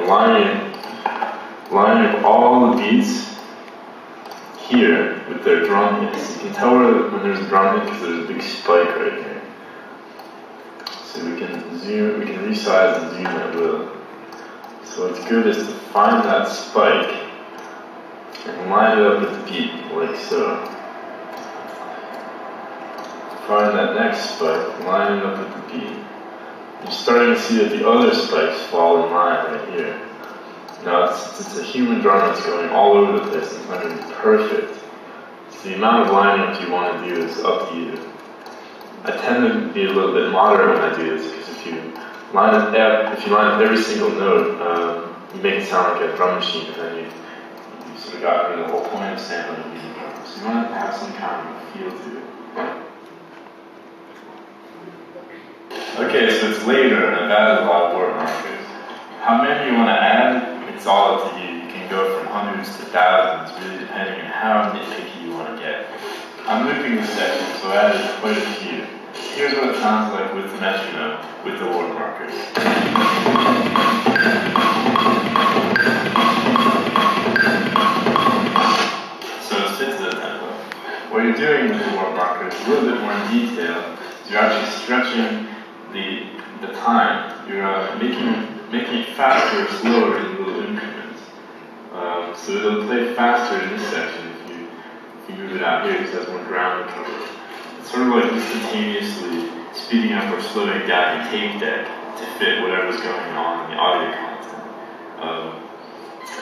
and lining all the beats here with their drum hits. You can tell when there's a drum hit because there's a big spike right here. So we can resize and zoom at will. So what's good is to find that spike and line it up with the beat, like so. Find that next spike, line it up with the beat. You're starting to see that the other spikes fall in line right here. Now it's a human drum that's going all over the place, it's not going to be perfect. So the amount of lining up you want to do is up to you. I tend to be a little bit moderate when I do this, because if you line up every single note, you make it sound like a drum machine, and then you sort of got rid of the whole point of sampling a MIDI drum. So you want to have some kind of feel to it. Okay, so it's later, and I've added a lot of word markers. How many you want to add, it's all up to you. You can go from hundreds to thousands, really depending on how nitpicky you want to get. I'm looping this section, so I added quite a few. Here's what it sounds like with the metronome, with the word markers. So it fits the tempo. What you're doing with the word markers, a little bit more in detail, is you're actually stretching the time. You're making it faster or slower in little increments. So it'll play faster in this section if you move it out here because it has more ground to cover. It's sort of like instantaneously speeding up or slowing down your tape deck to fit whatever's going on in the audio content.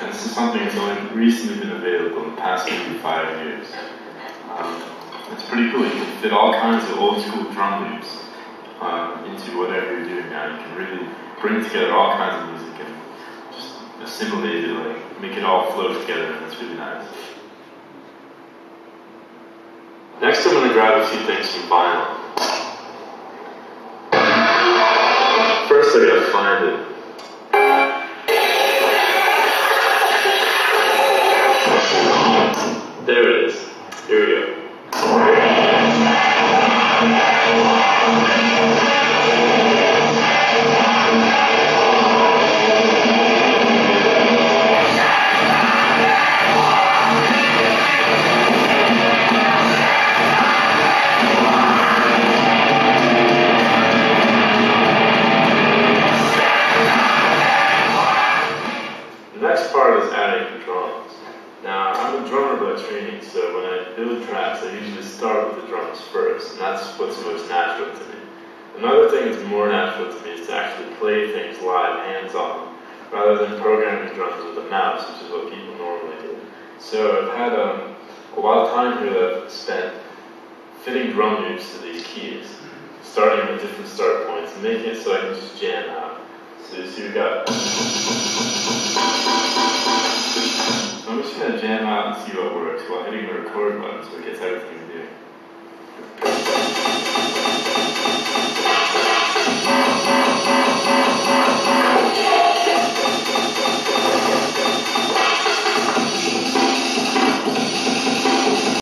And this is something that's only recently been available in the past maybe 5 years. It's pretty cool. You can fit all kinds of old school drum loops into whatever you're doing now. You can really bring together all kinds of music and just assimilate it, like make it all flow together, and it's really nice. Next I'm going to grab a few things from vinyl. First I gotta find it. There it is. Here we go. The next part is adding the drums. Now, I'm a drummer by training, so when I build tracks, I usually start with the drums first, and that's what's most natural to me. Another thing that's more natural to me is to actually play things live, hands-on, rather than programming drums with a mouse, which is what people normally do. So I've had a lot of time here that I've spent fitting drum loops to these keys, starting with different start points, and making it so I can just jam out. So you see we've got... So I'm just going to jam out and see what works while hitting the record button so it gets everything to do.